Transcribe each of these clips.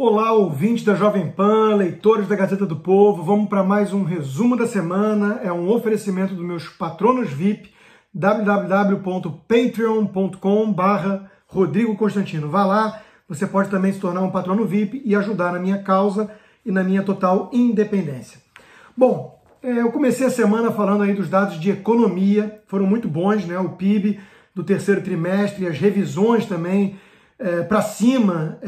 Olá, ouvintes da Jovem Pan, leitores da Gazeta do Povo, vamos para mais um resumo da semana, é um oferecimento dos meus patronos VIP, www.patreon.com/Rodrigo Constantino. Vá lá, você pode também se tornar um patrono VIP e ajudar na minha causa e na minha total independência. Bom, eu comecei a semana falando aí dos dados de economia, foram muito bons, né? O PIB do terceiro trimestre, as revisões também, para cima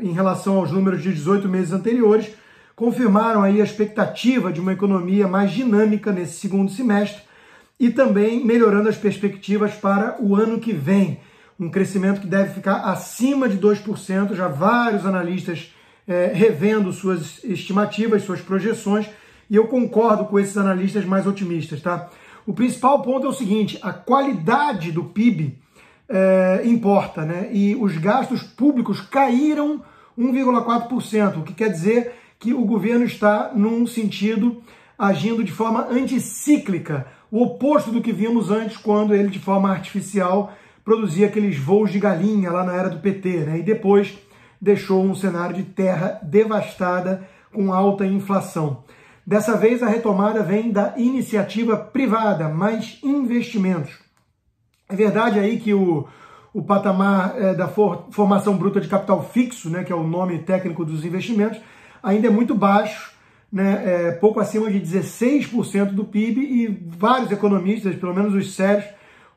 em relação aos números de 18 meses anteriores, confirmaram aí a expectativa de uma economia mais dinâmica nesse segundo semestre e também melhorando as perspectivas para o ano que vem. Um crescimento que deve ficar acima de 2%, já vários analistas revendo suas estimativas, suas projeções, e eu concordo com esses analistas mais otimistas, tá? O principal ponto é o seguinte: a qualidade do PIB importa, né? E os gastos públicos caíram 1,4%, o que quer dizer que o governo está, num sentido, agindo de forma anticíclica, o oposto do que vimos antes, quando ele, de forma artificial, produzia aqueles voos de galinha lá na era do PT, né? E depois deixou um cenário de terra devastada com alta inflação. Dessa vez, a retomada vem da iniciativa privada, mais investimentos. É verdade aí que o patamar da formação bruta de capital fixo, né, que é o nome técnico dos investimentos, ainda é muito baixo, né, pouco acima de 16% do PIB, e vários economistas, pelo menos os sérios,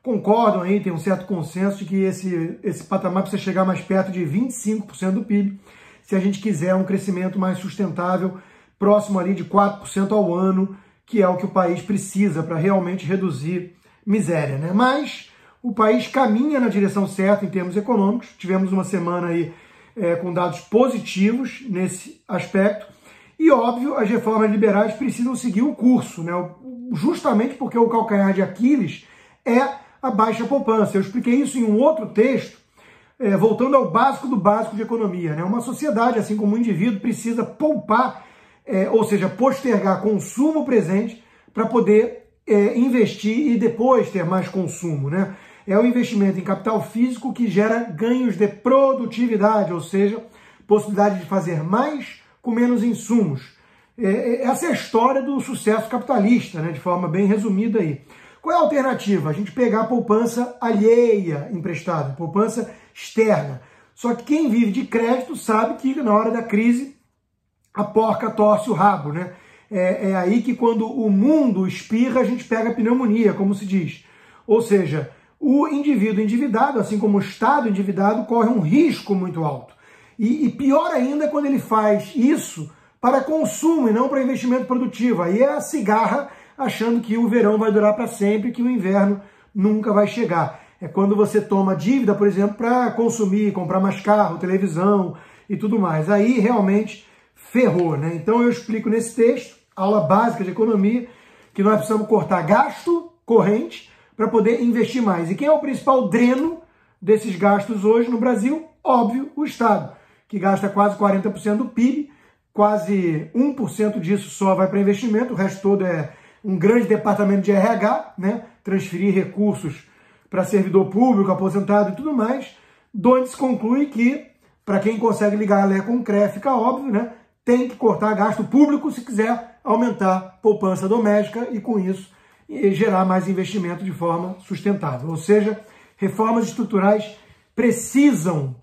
concordam aí, tem um certo consenso de que esse patamar precisa chegar mais perto de 25% do PIB, se a gente quiser um crescimento mais sustentável, próximo ali de 4% ao ano, que é o que o país precisa para realmente reduzir miséria, né? Mas o país caminha na direção certa em termos econômicos. Tivemos uma semana aí com dados positivos nesse aspecto. E, óbvio, as reformas liberais precisam seguir o curso, né? Justamente porque o calcanhar de Aquiles é a baixa poupança. Eu expliquei isso em um outro texto, voltando ao básico do básico de economia, né? Uma sociedade, assim como um indivíduo, precisa poupar, ou seja, postergar consumo presente para poder investir e depois ter mais consumo, né? É o investimento em capital físico que gera ganhos de produtividade, ou seja, possibilidade de fazer mais com menos insumos. Essa é a história do sucesso capitalista, né, de forma bem resumida aí. Qual é a alternativa? A gente pegar a poupança alheia emprestada, poupança externa. Só que quem vive de crédito sabe que na hora da crise a porca torce o rabo, né? É aí que quando o mundo espirra, a gente pega a pneumonia, como se diz. Ou seja, o indivíduo endividado, assim como o Estado endividado, corre um risco muito alto. E pior ainda quando ele faz isso para consumo e não para investimento produtivo. Aí é a cigarra achando que o verão vai durar para sempre, que o inverno nunca vai chegar. É quando você toma dívida, por exemplo, para consumir, comprar mais carro, televisão e tudo mais. Aí realmente ferrou, né? Então eu explico nesse texto, aula básica de economia, que nós precisamos cortar gasto corrente para poder investir mais. E quem é o principal dreno desses gastos hoje no Brasil? Óbvio, o Estado, que gasta quase 40% do PIB, quase 1% disso só vai para investimento, o resto todo é um grande departamento de RH, né? Transferir recursos para servidor público, aposentado e tudo mais, onde se conclui que, para quem consegue ligar a Lé com o CRE, fica óbvio, né? Tem que cortar gasto público se quiser aumentar poupança doméstica e, com isso, gerar mais investimento de forma sustentável. Ou seja, reformas estruturais precisam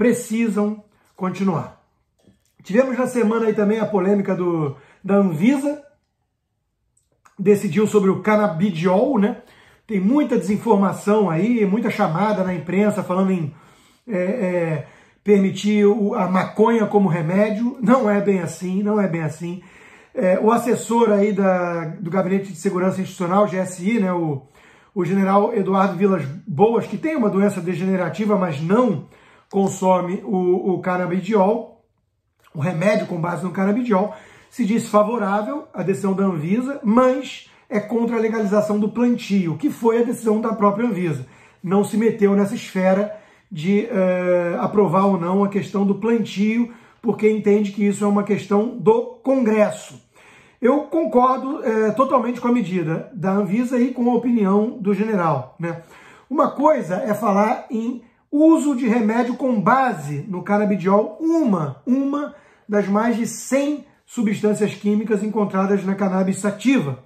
continuar. Tivemos na semana aí também a polêmica da Anvisa, decidiu sobre o canabidiol, né? Tem muita desinformação aí, muita chamada na imprensa falando em permitir a maconha como remédio. Não é bem assim, não é bem assim. O assessor aí do Gabinete de Segurança Institucional, GSI, né, o general Eduardo Vilas Boas, que tem uma doença degenerativa, mas não consome o canabidiol, o remédio com base no canabidiol, se disse favorável à decisão da Anvisa, mas é contra a legalização do plantio, que foi a decisão da própria Anvisa. Não se meteu nessa esfera de aprovar ou não a questão do plantio, porque entende que isso é uma questão do Congresso. Eu concordo totalmente com a medida da Anvisa e com a opinião do general, né? Uma coisa é falar em uso de remédio com base no canabidiol, uma das mais de 100 substâncias químicas encontradas na cannabis sativa,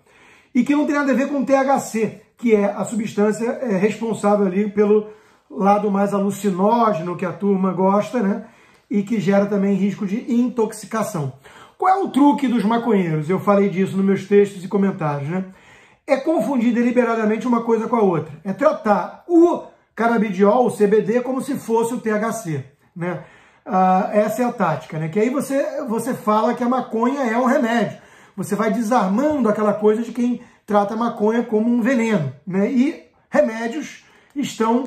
e que não tem nada a ver com THC, que é a substância responsável ali pelo lado mais alucinógeno que a turma gosta, né? E que gera também risco de intoxicação. Qual é o truque dos maconheiros? Eu falei disso nos meus textos e comentários, né? É confundir deliberadamente uma coisa com a outra. É tratar o canabidiol, o CBD, como se fosse o THC, né? Essa é a tática, né? Que aí você fala que a maconha é um remédio. Você vai desarmando aquela coisa de quem trata a maconha como um veneno, né? E remédios estão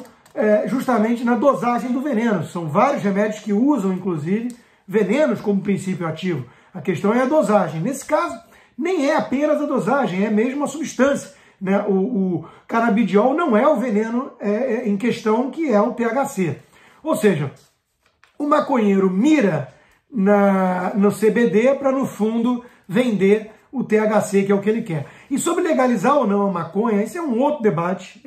justamente na dosagem do veneno. São vários remédios que usam, inclusive, venenos como princípio ativo. A questão é a dosagem. Nesse caso, nem é apenas a dosagem, é mesmo a substância, né? O canabidiol não é o veneno em questão, que é o THC. Ou seja, o maconheiro mira no CBD para, no fundo, vender o THC, que é o que ele quer. E sobre legalizar ou não a maconha, isso é um outro debate,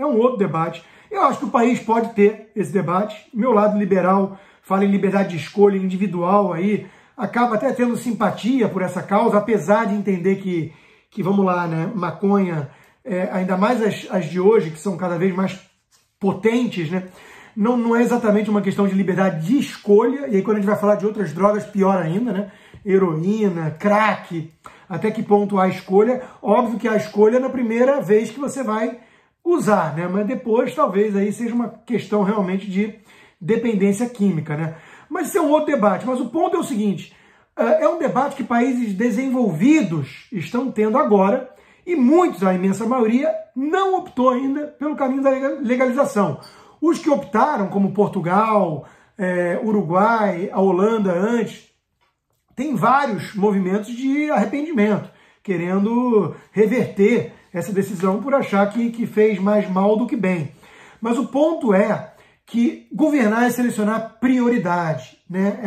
Eu acho que o país pode ter esse debate. Meu lado liberal fala em liberdade de escolha individual aí, acaba até tendo simpatia por essa causa, apesar de entender que vamos lá, né, maconha, ainda mais as de hoje, que são cada vez mais potentes, né, não é exatamente uma questão de liberdade de escolha, e aí quando a gente vai falar de outras drogas, pior ainda, né, heroína, crack, até que ponto há escolha? Óbvio que há escolha na primeira vez que você vai usar, né, mas depois talvez aí seja uma questão realmente de dependência química, né. Mas isso é um outro debate. Mas o ponto é o seguinte, é um debate que países desenvolvidos estão tendo agora, e muitos, a imensa maioria, não optou ainda pelo caminho da legalização. Os que optaram, como Portugal, Uruguai, a Holanda antes, tem vários movimentos de arrependimento, querendo reverter essa decisão por achar que fez mais mal do que bem. Mas o ponto é que governar é selecionar prioridade, né?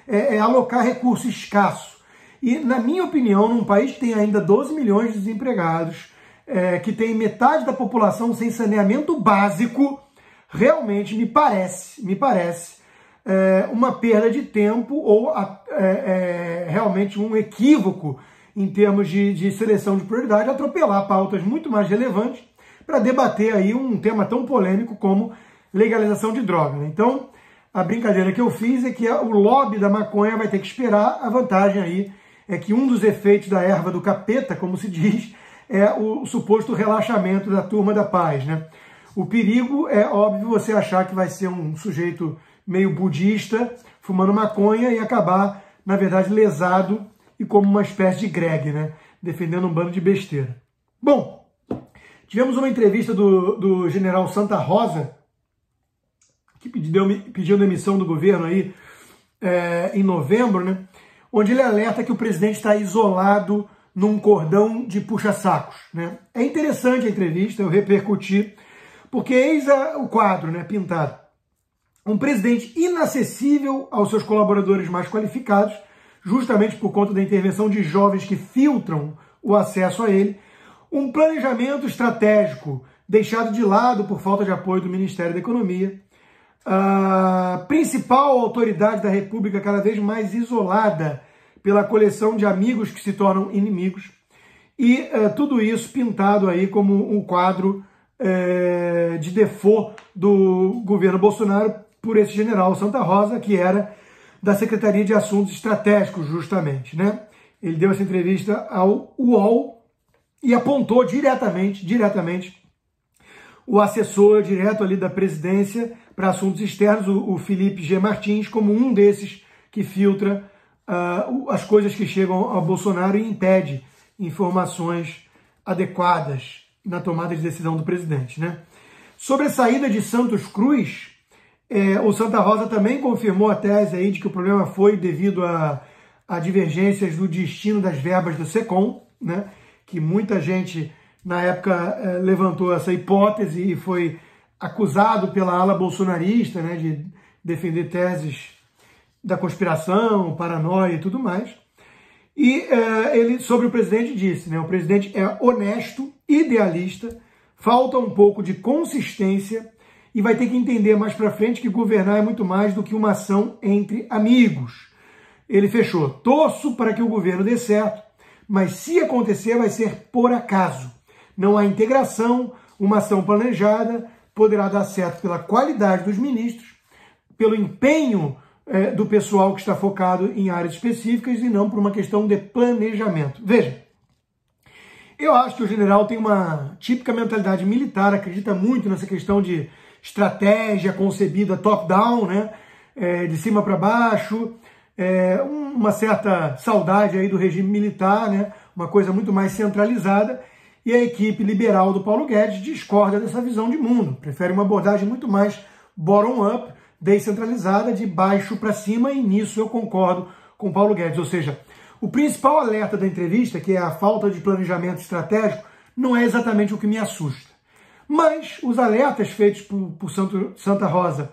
É alocar recurso escasso. E, na minha opinião, num país que tem ainda 12 milhões de desempregados, que tem metade da população sem saneamento básico, realmente me parece uma perda de tempo ou realmente um equívoco em termos de seleção de prioridade, atropelar pautas muito mais relevantes para debater aí um tema tão polêmico como legalização de droga, né? Então, a brincadeira que eu fiz é que o lobby da maconha vai ter que esperar. A vantagem aí é que um dos efeitos da erva do capeta, como se diz, é o suposto relaxamento da turma da paz, né? O perigo é, óbvio, você achar que vai ser um sujeito meio budista, fumando maconha e acabar, na verdade, lesado e como uma espécie de Greg, né? Defendendo um bando de besteira. Bom, tivemos uma entrevista do general Santa Rosa, que pediu demissão do governo aí em novembro, né? Onde ele alerta que o presidente está isolado num cordão de puxa-sacos, né? É interessante a entrevista, eu repercuti, porque eis o quadro, né, pintado. Um presidente inacessível aos seus colaboradores mais qualificados, justamente por conta da intervenção de jovens que filtram o acesso a ele. Um planejamento estratégico deixado de lado por falta de apoio do Ministério da Economia. A principal autoridade da República cada vez mais isolada pela coleção de amigos que se tornam inimigos, e tudo isso pintado aí como um quadro de default do governo Bolsonaro por esse general Santa Rosa, que era da Secretaria de Assuntos Estratégicos, justamente, né? Ele deu essa entrevista ao UOL e apontou diretamente o assessor direto ali da presidência para assuntos externos, o Felipe G. Martins, como um desses que filtra as coisas que chegam ao Bolsonaro e impede informações adequadas na tomada de decisão do presidente, né? Sobre a saída de Santos Cruz, o Santa Rosa também confirmou a tese aí de que o problema foi devido a divergências do destino das verbas do SECOM, né? Que muita gente na época levantou essa hipótese e foi acusado pela ala bolsonarista, né, de defender teses da conspiração, paranoia e tudo mais. E ele, sobre o presidente, disse, né, o presidente é honesto, idealista, falta um pouco de consistência e vai ter que entender mais para frente que governar é muito mais do que uma ação entre amigos. Ele fechou: torço para que o governo dê certo, mas se acontecer vai ser por acaso. Não há integração, uma ação planejada poderá dar certo pela qualidade dos ministros, pelo empenho do pessoal que está focado em áreas específicas e não por uma questão de planejamento. Veja, eu acho que o general tem uma típica mentalidade militar, acredita muito nessa questão de estratégia concebida top-down, né? De cima para baixo, uma certa saudade aí do regime militar, né? Uma coisa muito mais centralizada, e a equipe liberal do Paulo Guedes discorda dessa visão de mundo, prefere uma abordagem muito mais bottom-up, descentralizada, de baixo para cima, e nisso eu concordo com o Paulo Guedes. Ou seja, o principal alerta da entrevista, que é a falta de planejamento estratégico, não é exatamente o que me assusta. Mas os alertas feitos por Santa Rosa,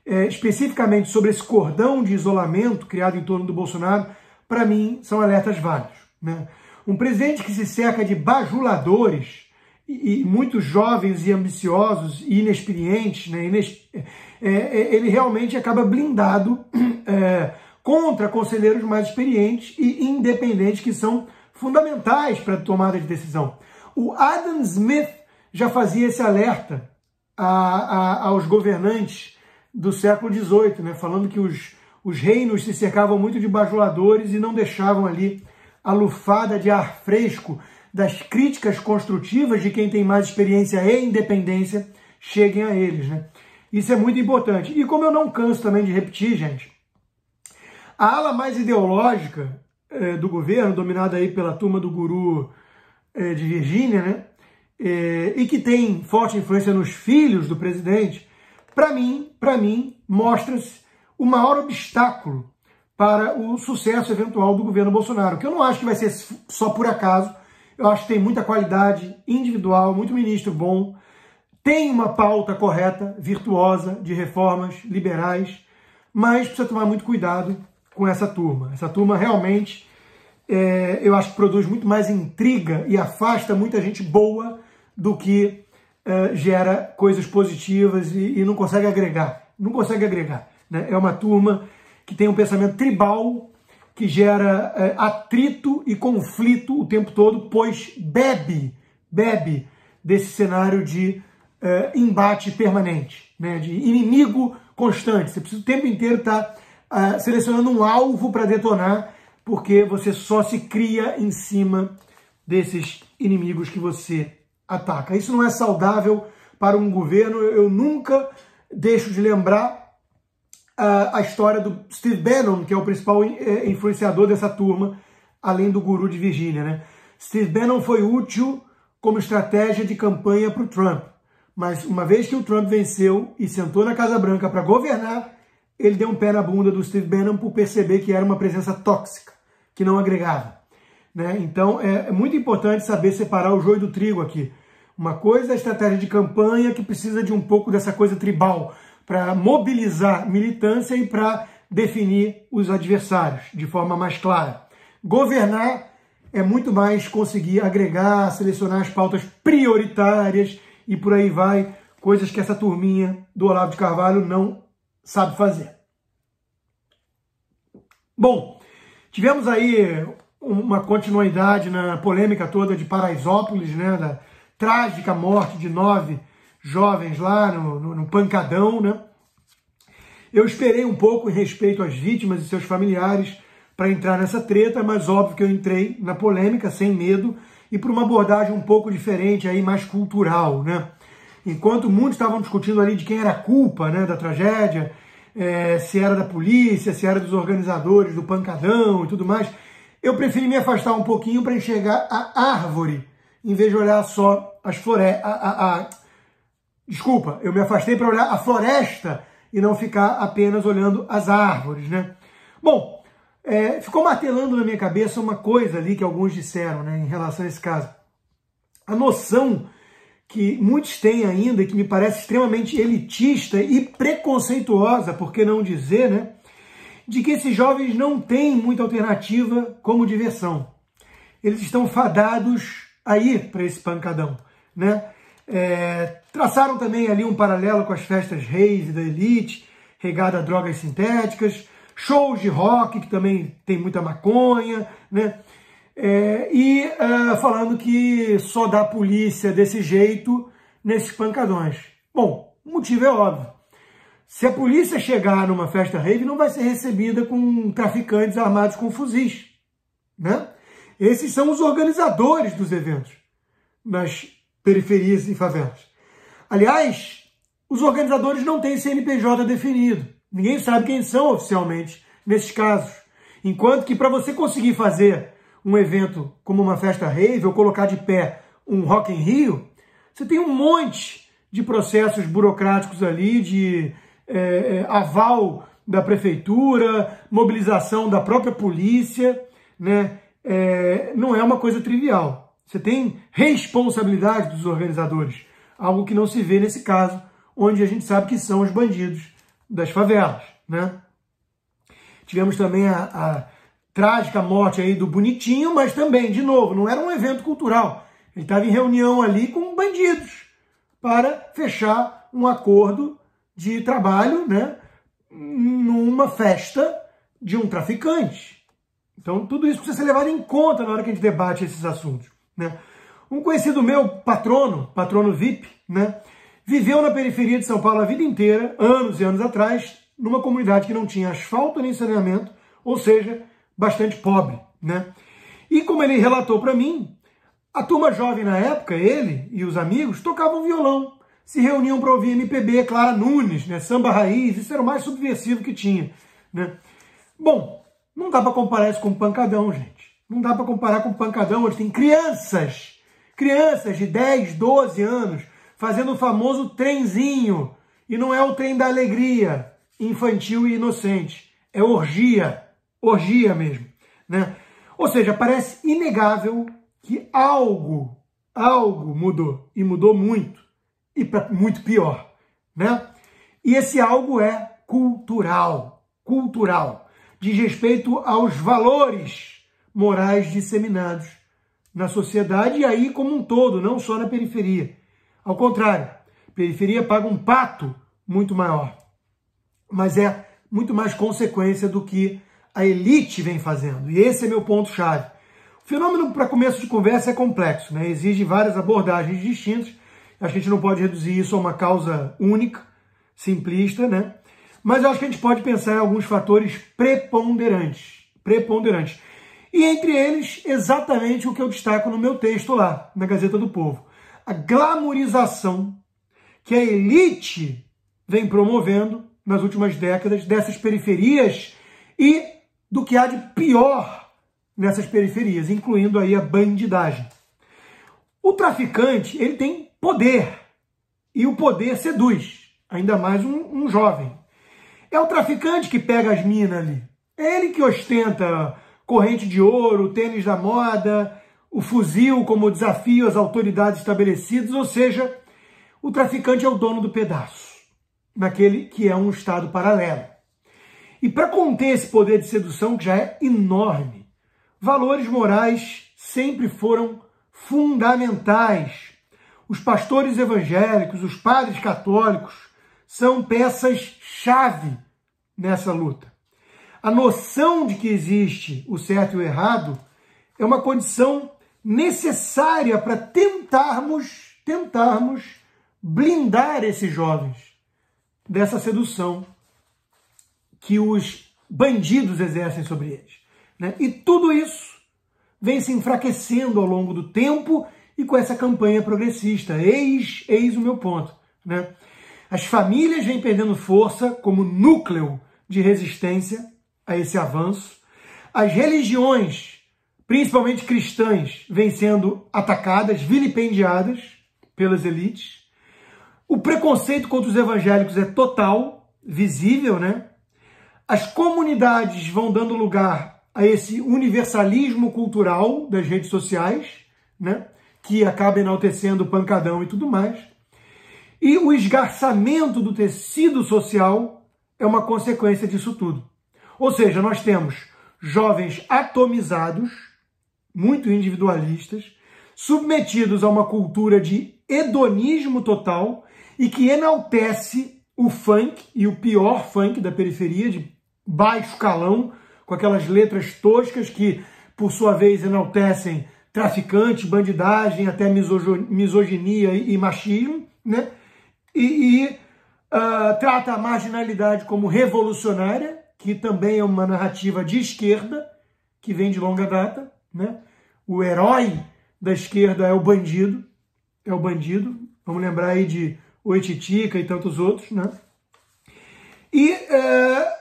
especificamente sobre esse cordão de isolamento criado em torno do Bolsonaro, para mim são alertas válidos, né? Um presidente que se cerca de bajuladores e muitos jovens e ambiciosos e inexperientes, né? Ele realmente acaba blindado contra conselheiros mais experientes e independentes, que são fundamentais para a tomada de decisão. O Adam Smith já fazia esse alerta aos governantes do século XVIII, né? Falando que os reinos se cercavam muito de bajuladores e não deixavam ali a lufada de ar fresco das críticas construtivas de quem tem mais experiência e independência cheguem a eles, né? Isso é muito importante. E como eu não canso também de repetir, gente, a ala mais ideológica do governo, dominada aí pela turma do guru de Virgínia, né? E que tem forte influência nos filhos do presidente, para mim, mostra-se o maior obstáculo para o sucesso eventual do governo Bolsonaro, que eu não acho que vai ser só por acaso. Eu acho que tem muita qualidade individual, muito ministro bom, tem uma pauta correta, virtuosa, de reformas liberais, mas precisa tomar muito cuidado com essa turma. Essa turma realmente, eu acho que produz muito mais intriga e afasta muita gente boa do que gera coisas positivas e não consegue agregar. Não consegue agregar, né? É uma turma que tem um pensamento tribal, que gera atrito e conflito o tempo todo, pois bebe desse cenário de embate permanente, né? De inimigo constante. Você precisa o tempo inteiro estar selecionando um alvo para detonar, porque você só se cria em cima desses inimigos que você ataca. Isso não é saudável para um governo. Eu nunca deixo de lembrar a história do Steve Bannon, que é o principal influenciador dessa turma, além do guru de Virgínia, né? Steve Bannon foi útil como estratégia de campanha para o Trump, mas uma vez que o Trump venceu e sentou na Casa Branca para governar, ele deu um pé na bunda do Steve Bannon por perceber que era uma presença tóxica, que não agregava, né? Então é muito importante saber separar o joio do trigo aqui. Uma coisa é a estratégia de campanha, que precisa de um pouco dessa coisa tribal, para mobilizar militância e para definir os adversários de forma mais clara. Governar é muito mais conseguir agregar, selecionar as pautas prioritárias e por aí vai, coisas que essa turminha do Olavo de Carvalho não sabe fazer. Bom, tivemos aí uma continuidade na polêmica toda de Paraisópolis, né, da trágica morte de 9 jovens lá no pancadão, né? Eu esperei um pouco em respeito às vítimas e seus familiares para entrar nessa treta, mas óbvio que eu entrei na polêmica sem medo e por uma abordagem um pouco diferente, aí mais cultural, né? Enquanto muitos estavam discutindo ali de quem era a culpa, né, da tragédia, se era da polícia, se era dos organizadores do pancadão e tudo mais, eu preferi me afastar um pouquinho para enxergar a árvore, em vez de olhar só as florestas. Desculpa, eu me afastei para olhar a floresta e não ficar apenas olhando as árvores, né? Bom, ficou martelando na minha cabeça uma coisa ali que alguns disseram, né, em relação a esse caso. A noção que muitos têm ainda, e que me parece extremamente elitista e preconceituosa, por que não dizer, né, de que esses jovens não têm muita alternativa como diversão. Eles estão fadados a ir para esse pancadão, né? Traçaram também ali um paralelo com as festas rave da elite, regada a drogas sintéticas, shows de rock, que também tem muita maconha, né? Falando que só dá polícia desse jeito nesses pancadões. Bom, o motivo é óbvio. Se a polícia chegar numa festa rave, não vai ser recebida com traficantes armados com fuzis, né? Esses são os organizadores dos eventos nas periferias e favelas. Aliás, os organizadores não têm CNPJ definido. Ninguém sabe quem são oficialmente nesses casos. Enquanto que para você conseguir fazer um evento como uma festa rave ou colocar de pé um Rock in Rio, você tem um monte de processos burocráticos ali, de aval da prefeitura, mobilização da própria polícia, né? Não é uma coisa trivial. Você tem responsabilidade dos organizadores, algo que não se vê nesse caso, onde a gente sabe que são os bandidos das favelas, né? Tivemos também a trágica morte aí do Bonitinho, mas também, de novo, não era um evento cultural. Ele estava em reunião ali com bandidos para fechar um acordo de trabalho, né, numa festa de um traficante. Então, tudo isso precisa ser levado em conta na hora que a gente debate esses assuntos, né? Um conhecido meu, patrono VIP, né, viveu na periferia de São Paulo a vida inteira, anos e anos atrás, numa comunidade que não tinha asfalto nem saneamento, ou seja, bastante pobre, né? E como ele relatou para mim, a turma jovem na época, ele e os amigos, tocavam violão, se reuniam para ouvir MPB, Clara Nunes, né, samba raiz, isso era o mais subversivo que tinha, né? Bom, não dá para comparar isso com pancadão, gente. Não dá para comparar com pancadão, onde tem crianças de 10, 12 anos, fazendo o famoso trenzinho, e não é o trem da alegria, infantil e inocente, é orgia mesmo, né? Ou seja, parece inegável que algo mudou, e mudou muito, e para muito pior, né? E esse algo é cultural, diz respeito aos valores morais disseminados na sociedade e aí como um todo, não só na periferia. Ao contrário, a periferia paga um pato muito maior, mas é muito mais consequência do que a elite vem fazendo. E esse é meu ponto-chave. O fenômeno, para começo de conversa, é complexo, né? Exige várias abordagens distintas. A gente não pode reduzir isso a uma causa única, simplista, né? Mas eu acho que a gente pode pensar em alguns fatores preponderantes. E entre eles, exatamente o que eu destaco no meu texto lá, na Gazeta do Povo. A glamorização que a elite vem promovendo nas últimas décadas dessas periferias e do que há de pior nessas periferias, incluindo aí a bandidagem. O traficante, ele tem poder, e o poder seduz, ainda mais um jovem. É o traficante que pega as minas ali. É ele que ostenta corrente de ouro, tênis da moda, o fuzil como desafio às autoridades estabelecidas, ou seja, o traficante é o dono do pedaço, naquele que é um estado paralelo. E para conter esse poder de sedução, que já é enorme, valores morais sempre foram fundamentais. Os pastores evangélicos, os padres católicos, são peças-chave nessa luta. A noção de que existe o certo e o errado é uma condição necessária para tentarmos blindar esses jovens dessa sedução que os bandidos exercem sobre eles, né? E tudo isso vem se enfraquecendo ao longo do tempo e com essa campanha progressista. Eis o meu ponto, né? As famílias vêm perdendo força como núcleo de resistência a esse avanço. As religiões, principalmente cristãs, vêm sendo atacadas, vilipendiadas pelas elites. O preconceito contra os evangélicos é total, visível, né? As comunidades vão dando lugar a esse universalismo cultural das redes sociais, né? Que acaba enaltecendo o pancadão e tudo mais. E o esgarçamento do tecido social é uma consequência disso tudo. Ou seja, nós temos jovens atomizados, muito individualistas, submetidos a uma cultura de hedonismo total e que enaltece o funk, e o pior funk da periferia, de baixo calão, com aquelas letras toscas que, por sua vez, enaltecem traficante, bandidagem, até misoginia e machismo, né? Trata a marginalidade como revolucionária, que também é uma narrativa de esquerda, que vem de longa data, né? O herói da esquerda é o bandido, vamos lembrar aí de Oititica e tantos outros, né? E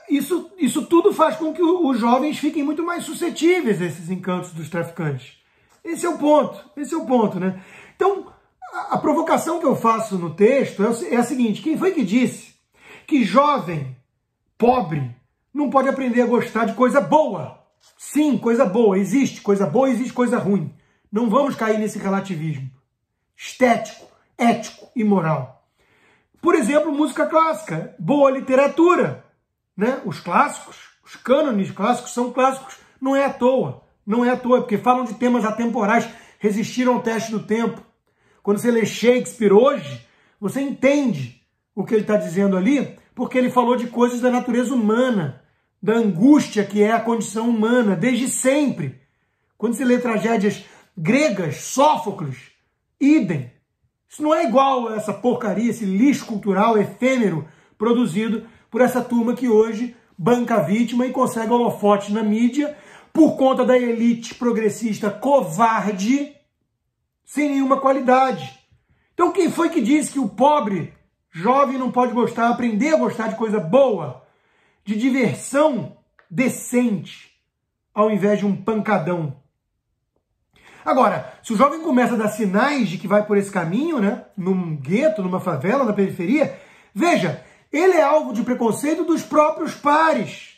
isso tudo faz com que os jovens fiquem muito mais suscetíveis a esses encantos dos traficantes. Esse é o ponto, né? Então, a provocação que eu faço no texto é a seguinte: quem foi que disse que jovem, pobre, não pode aprender a gostar de coisa boa? Sim, coisa boa, existe coisa boa, existe coisa ruim. Não vamos cair nesse relativismo estético, ético e moral. Por exemplo, música clássica, boa literatura, né? Os clássicos, os cânones clássicos são clássicos, não é à toa, porque falam de temas atemporais, resistiram ao teste do tempo. Quando você lê Shakespeare hoje, você entende o que ele está dizendo ali, porque ele falou de coisas da natureza humana, da angústia que é a condição humana, desde sempre. Quando você lê tragédias gregas, Sófocles, idem. Isso não é igual a essa porcaria, esse lixo cultural efêmero produzido por essa turma que hoje banca a vítima e consegue holofote na mídia por conta da elite progressista covarde, sem nenhuma qualidade. Então quem foi que disse que o pobre jovem não pode aprender a gostar de coisa boa, de diversão decente, ao invés de um pancadão? Agora, se o jovem começa a dar sinais de que vai por esse caminho, né, num gueto, numa favela, na periferia, veja, ele é alvo de preconceito dos próprios pares.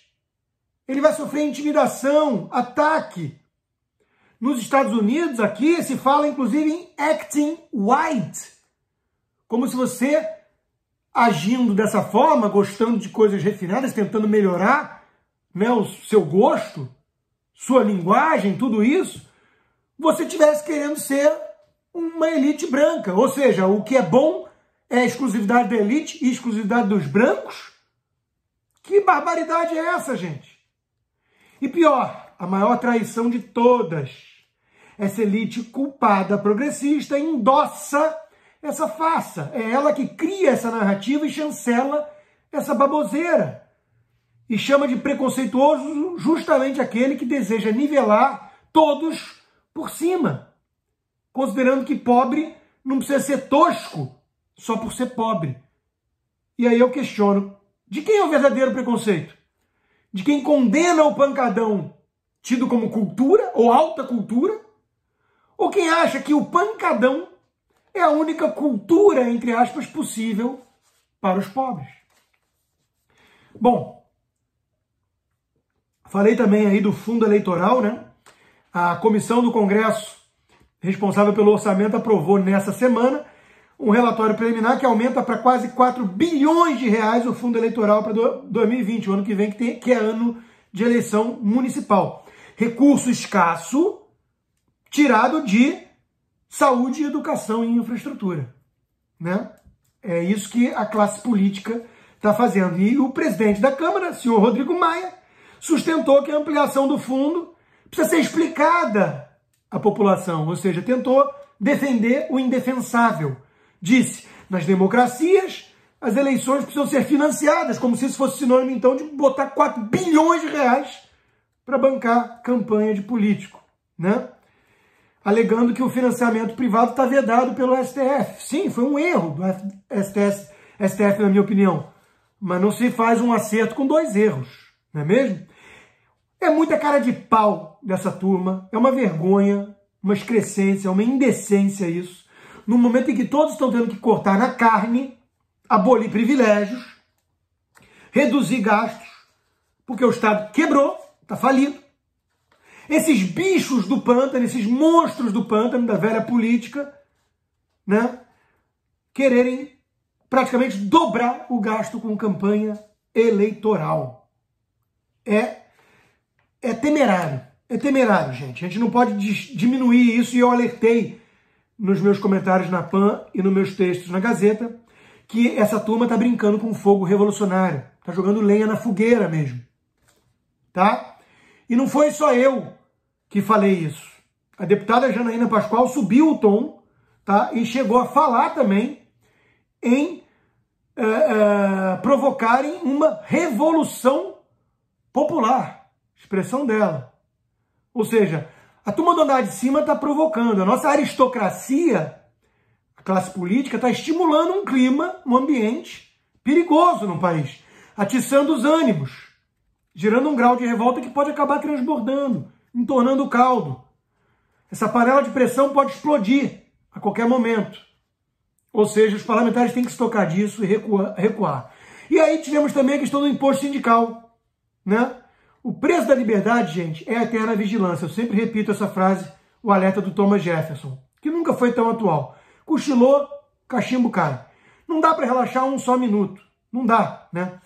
Ele vai sofrer intimidação, ataque. Nos Estados Unidos, aqui, se fala inclusive em acting white. Como se você, agindo dessa forma, gostando de coisas refinadas, tentando melhorar, né, o seu gosto, sua linguagem, tudo isso, você estivesse querendo ser uma elite branca. Ou seja, o que é bom é a exclusividade da elite e exclusividade dos brancos? Que barbaridade é essa, gente? E pior, a maior traição de todas. Essa elite culpada progressista endossa essa farsa. É ela que cria essa narrativa e chancela essa baboseira. E chama de preconceituoso justamente aquele que deseja nivelar todos por cima, considerando que pobre não precisa ser tosco só por ser pobre. E aí eu questiono, de quem é o verdadeiro preconceito? De quem condena o pancadão tido como cultura ou alta cultura? Ou quem acha que o pancadão é a única cultura, entre aspas, possível para os pobres? Bom, falei também aí do fundo eleitoral, né? A comissão do Congresso responsável pelo orçamento aprovou nessa semana um relatório preliminar que aumenta para quase 4 bilhões de reais o fundo eleitoral para 2020, o ano que vem, que é ano de eleição municipal. Recurso escasso tirado de saúde, educação e infraestrutura, né? É isso que a classe política está fazendo. E o presidente da Câmara, senhor Rodrigo Maia, sustentou que a ampliação do fundo precisa ser explicada à população, ou seja, tentou defender o indefensável. Disse, nas democracias, as eleições precisam ser financiadas, como se isso fosse sinônimo, então, de botar 4 bilhões de reais para bancar campanha de político, né? Alegando que o financiamento privado está vedado pelo STF. Sim, foi um erro do STF, na minha opinião, mas não se faz um acerto com 2 erros, não é mesmo? É muita cara de pau dessa turma, é uma vergonha, uma excrescência, uma indecência isso. No momento em que todos estão tendo que cortar na carne, abolir privilégios, reduzir gastos, porque o Estado quebrou, está falido. Esses bichos do pântano, esses monstros do pântano, da velha política, né, quererem praticamente dobrar o gasto com campanha eleitoral. É temerário, gente. A gente não pode diminuir isso, e eu alertei nos meus comentários na PAN e nos meus textos na Gazeta, que essa turma está brincando com fogo revolucionário, está jogando lenha na fogueira mesmo, tá? E não foi só eu que falei isso. A deputada Janaína Pascoal subiu o tom, tá? E chegou a falar também em provocarem uma revolução popular, expressão dela. Ou seja, a turma do andar de cima está provocando, a nossa aristocracia, a classe política, está estimulando um clima, um ambiente perigoso no país, atiçando os ânimos, gerando um grau de revolta que pode acabar transbordando, entornando o caldo. Essa panela de pressão pode explodir a qualquer momento. Ou seja, os parlamentares têm que se tocar disso e recuar. E aí tivemos também a questão do imposto sindical, né? O preço da liberdade, gente, é a eterna vigilância. Eu sempre repito essa frase, o alerta do Thomas Jefferson, que nunca foi tão atual. Cochilou, cachimbo cai. Não dá para relaxar um só minuto. Não dá, né?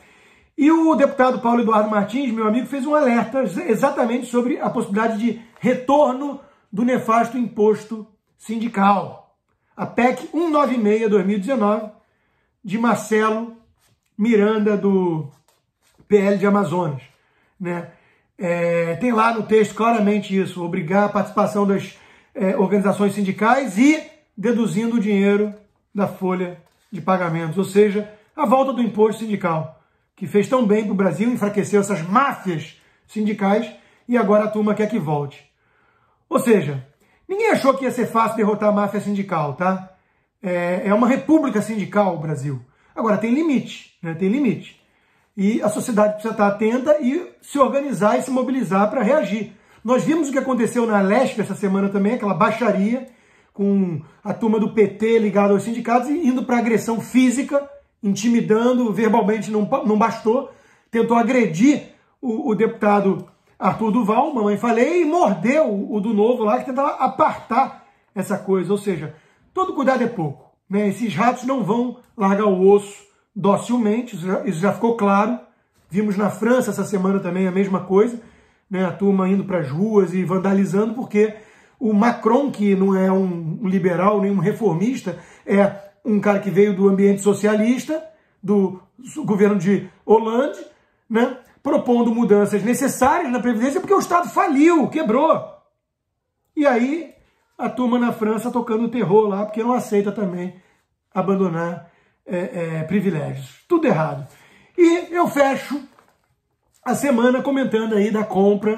E o deputado Paulo Eduardo Martins, meu amigo, fez um alerta exatamente sobre a possibilidade de retorno do nefasto imposto sindical. A PEC 196/2019, de Marcelo Miranda, do PL de Amazonas, né? Tem lá no texto claramente isso, obrigar a participação das organizações sindicais e deduzindo o dinheiro da folha de pagamentos, ou seja, a volta do imposto sindical, que fez tão bem para o Brasil, enfraqueceu essas máfias sindicais e agora a turma quer que volte. Ou seja, ninguém achou que ia ser fácil derrotar a máfia sindical, tá? É uma república sindical o Brasil. Agora, tem limite, né? Tem limite. E a sociedade precisa estar atenta e se organizar e se mobilizar para reagir. Nós vimos o que aconteceu na Lespe essa semana também, aquela baixaria com a turma do PT ligada aos sindicatos e indo para agressão física, intimidando, verbalmente não bastou, tentou agredir o deputado Arthur Duval, mamãe falei, e mordeu o do Novo lá, que tentava apartar essa coisa. Ou seja, todo cuidado é pouco, né? Esses ratos não vão largar o osso docilmente, isso já ficou claro. Vimos na França essa semana também a mesma coisa, né? A turma indo para as ruas e vandalizando, porque o Macron, que não é um liberal, nem um reformista, é um cara que veio do ambiente socialista, do governo de Hollande, né? Propondo mudanças necessárias na Previdência, porque o Estado faliu, quebrou. E aí, a turma na França tocando terror lá, porque não aceita também abandonar privilégios. Tudo errado. E eu fecho a semana comentando aí da compra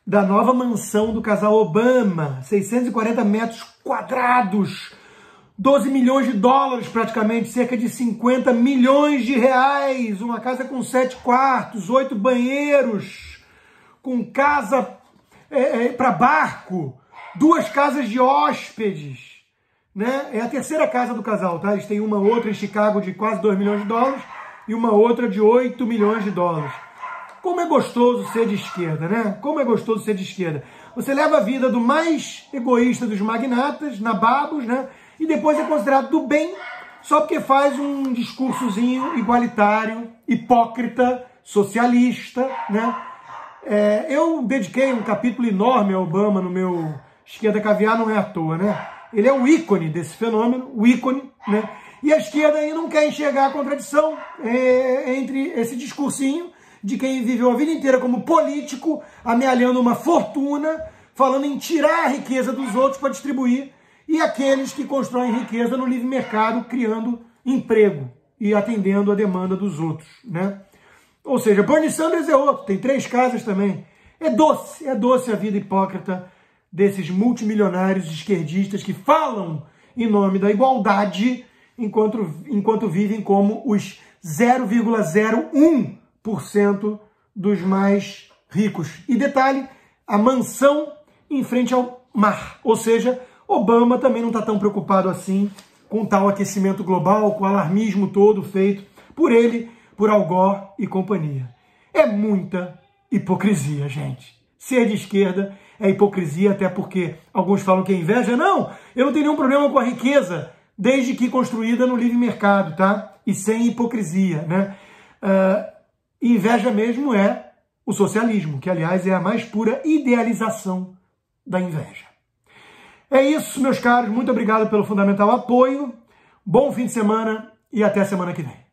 da nova mansão do casal Obama, 640 metros quadrados, 12 milhões de dólares praticamente, cerca de 50 milhões de reais, uma casa com 7 quartos, 8 banheiros, com casa para barco, 2 casas de hóspedes, né? É a terceira casa do casal, tá? Eles têm uma outra em Chicago de quase 2 milhões de dólares e uma outra de 8 milhões de dólares. Como é gostoso ser de esquerda, né? Como é gostoso ser de esquerda. Você leva a vida do mais egoísta dos magnatas, nababos, né? E depois é considerado do bem só porque faz um discursozinho igualitário, hipócrita, socialista, né? Eu dediquei um capítulo enorme ao Obama no meu Esquerda Caviar, não é à toa, né? Ele é o ícone desse fenômeno, o ícone, né? E a esquerda aí não quer enxergar a contradição entre esse discursinho de quem viveu a vida inteira como político, amealhando uma fortuna, falando em tirar a riqueza dos outros para distribuir, e aqueles que constroem riqueza no livre mercado, criando emprego e atendendo a demanda dos outros, né? Ou seja, Bernie Sanders é outro, tem 3 casas também. É doce a vida hipócrita desses multimilionários esquerdistas que falam em nome da igualdade, enquanto vivem como os 0,01% dos mais ricos. E detalhe, a mansão em frente ao mar. Ou seja, Obama também não está tão preocupado assim com tal aquecimento global, com o alarmismo todo feito por ele, por Al Gore e companhia. É muita hipocrisia, gente. Ser de esquerda é hipocrisia, até porque alguns falam que é inveja. Não, eu não tenho nenhum problema com a riqueza, desde que construída no livre mercado, tá? E sem hipocrisia, né? Inveja mesmo é o socialismo, que aliás é a mais pura idealização da inveja. É isso, meus caros. Muito obrigado pelo fundamental apoio. Bom fim de semana e até semana que vem.